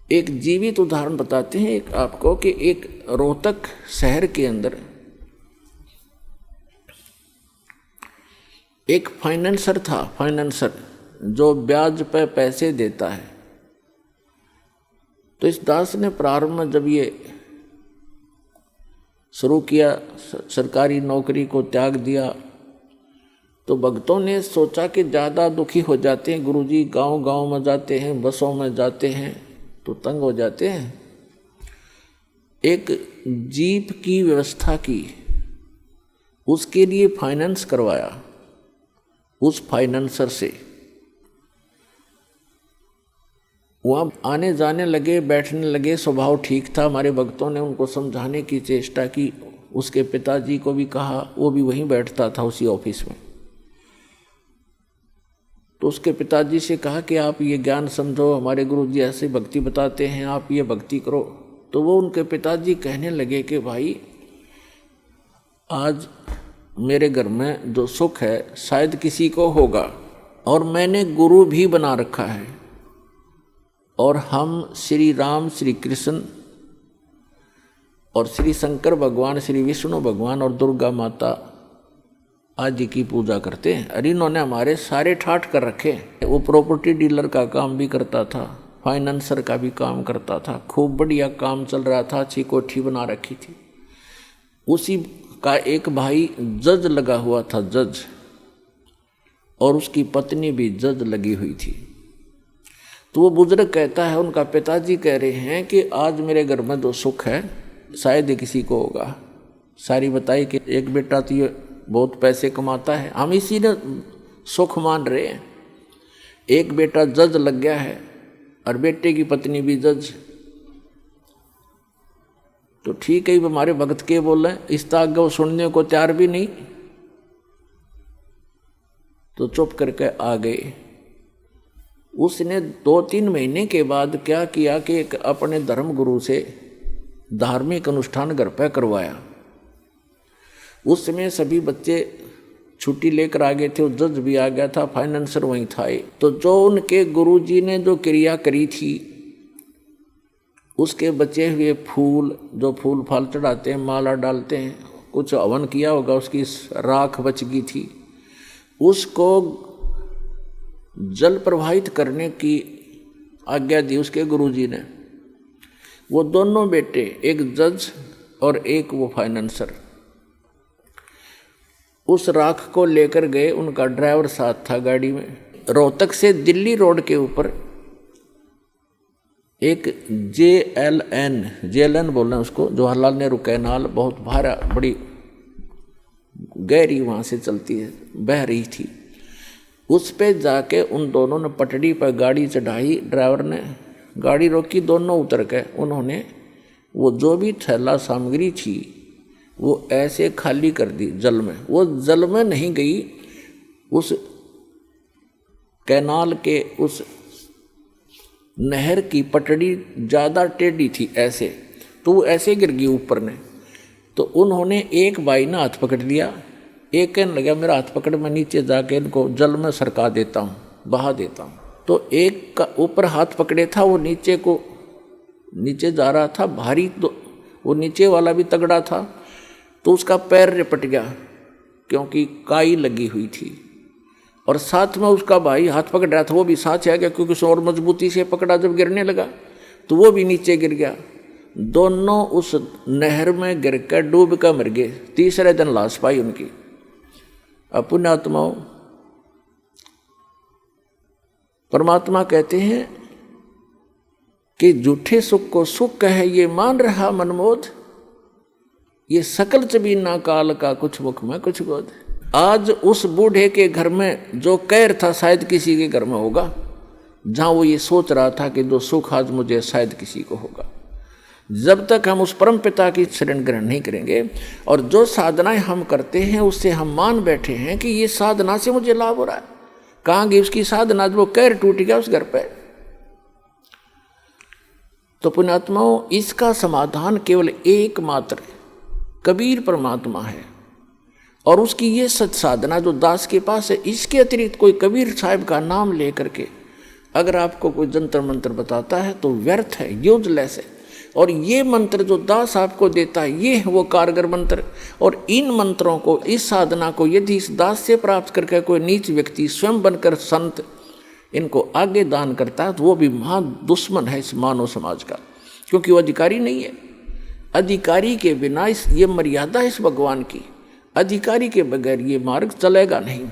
एक जीवित उदाहरण बताते हैं एक आपको कि एक रोहतक शहर के अंदर एक फाइनेंसर था, फाइनेंसर जो ब्याज पे पैसे देता है। तो इस दास ने प्रारंभ में जब ये शुरू किया, सरकारी नौकरी को त्याग दिया, तो भक्तों ने सोचा कि ज़्यादा दुखी हो जाते हैं गुरुजी, गांव-गांव में जाते हैं, बसों में जाते हैं तो तंग हो जाते हैं। एक जीप की व्यवस्था की, उसके लिए फाइनेंस करवाया उस फाइनेंसर से। वहाँ आने जाने लगे, बैठने लगे, स्वभाव ठीक था। हमारे भक्तों ने उनको समझाने की चेष्टा की, उसके पिताजी को भी कहा, वो भी वहीं बैठता था उसी ऑफिस में। तो उसके पिताजी से कहा कि आप ये ज्ञान समझो, हमारे गुरुजी ऐसे भक्ति बताते हैं, आप ये भक्ति करो। तो वो उनके पिताजी कहने लगे कि भाई आज मेरे घर में जो सुख है शायद किसी को होगा, और मैंने गुरु भी बना रखा है, और हम श्री राम, श्री कृष्ण और श्री शंकर भगवान, श्री विष्णु भगवान और दुर्गा माता आदि की पूजा करते हैं। अरे इन्होंने हमारे सारे ठाठ कर रखे। वो प्रॉपर्टी डीलर का काम भी करता था, फाइनेंसर का भी काम करता था, खूब बढ़िया काम चल रहा था, अच्छी कोठी बना रखी थी। उसी का एक भाई जज लगा हुआ था, जज, और उसकी पत्नी भी जज लगी हुई थी। तो वो बुजुर्ग कहता है, उनका पिताजी कह रहे हैं कि आज मेरे घर में जो सुख है शायद ही किसी को होगा। सारी बताई कि एक बेटा तो ये बहुत पैसे कमाता है, हम इसी ने सुख मान रहे हैं। एक बेटा जज लग गया है और बेटे की पत्नी भी जज। तो ठीक है, हमारे भक्त के बोल रहे हैं, इस ताक वो सुनने को तैयार भी नहीं, तो चुप करके आ गए। उसने 2-3 महीने के बाद क्या किया कि एक अपने धर्म गुरु से धार्मिक अनुष्ठान घर पर करवाया। उस समय सभी बच्चे छुट्टी लेकर आ गए थे, वो जज भी आ गया था, फाइनेंसर वहीं था। तो जो उनके गुरुजी ने जो क्रिया करी थी, उसके बचे हुए फूल, जो फूल फाल चढ़ाते हैं, माला डालते हैं, कुछ हवन किया होगा, उसकी राख बच गई थी, उसको जल प्रवाहित करने की आज्ञा दी उसके गुरुजी ने। वो दोनों बेटे, एक जज और एक वो फाइनेंसर, उस राख को लेकर गए। उनका ड्राइवर साथ था गाड़ी में। रोहतक से दिल्ली रोड के ऊपर एक JLN बोल रहे हैं उसको, जवाहरलाल नेहरू कैनाल, बहुत भारा, बड़ी गहरी वहाँ से चलती है, बह रही थी। उस पे जाके उन दोनों ने पटड़ी पर गाड़ी चढ़ाई। ड्राइवर ने गाड़ी रोकी, दोनों उतर के उन्होंने वो जो भी थैला सामग्री थी वो ऐसे खाली कर दी जल में। वो जल में नहीं गई, उस कैनाल के उस नहर की पटड़ी ज़्यादा टेढ़ी थी ऐसे, तो वो ऐसे गिर गई ऊपर ने। तो उन्होंने, एक भाई ने हाथ पकड़ लिया, एक कहने लगा मेरा हाथ पकड़, मैं नीचे जाके इनको जल में सरका देता हूँ, बहा देता हूँ। तो एक का ऊपर हाथ पकड़े था, वो नीचे जा रहा था भारी, तो वो नीचे वाला भी तगड़ा था, तो उसका पैर रिपट गया क्योंकि काई लगी हुई थी। और साथ में उसका भाई हाथ पकड़ रहा था, वो भी साथ आ गया क्योंकि उसने और मजबूती से पकड़ा। जब गिरने लगा तो वो भी नीचे गिर गया। दोनों उस नहर में गिर कर डूब कर मर गए। तीसरे दिन लाश पाई उनकी। पुण्यात्माओं, परमात्मा कहते हैं कि झूठे सुख को सुख कहे ये मान रहा मनमोद, ये सकल चबीना काल का कुछ मुख में कुछ गोद। आज उस बूढ़े के घर में जो कहर था शायद किसी के घर में होगा, जहाँ वो ये सोच रहा था कि जो सुख आज मुझे शायद किसी को होगा। जब तक हम उस परम पिता की शरण ग्रहण नहीं करेंगे, और जो साधनाएं हम करते हैं उससे हम मान बैठे हैं कि ये साधना से मुझे लाभ हो रहा है, कहाँ गई उसकी साधना? वो कहर टूट गया उस घर पे। तो पुण्यात्माओं, इसका समाधान केवल एकमात्र कबीर परमात्मा है, और उसकी ये सत साधना जो दास के पास है, इसके अतिरिक्त कोई कबीर साहब का नाम लेकर के अगर आपको कोई जंतर मंत्र बताता है तो व्यर्थ है, यूजलेस है। और ये मंत्र जो दास आपको देता है, ये है वो कारगर मंत्र। और इन मंत्रों को, इस साधना को यदि इस दास से प्राप्त करके कोई नीच व्यक्ति स्वयं बनकर संत इनको आगे दान करता है तो वो भी महा दुश्मन है इस मानव समाज का, क्योंकि वो अधिकारी नहीं है। अधिकारी के बिना ये मर्यादा इस भगवान की, अधिकारी के बगैर ये मार्ग चलेगा नहीं।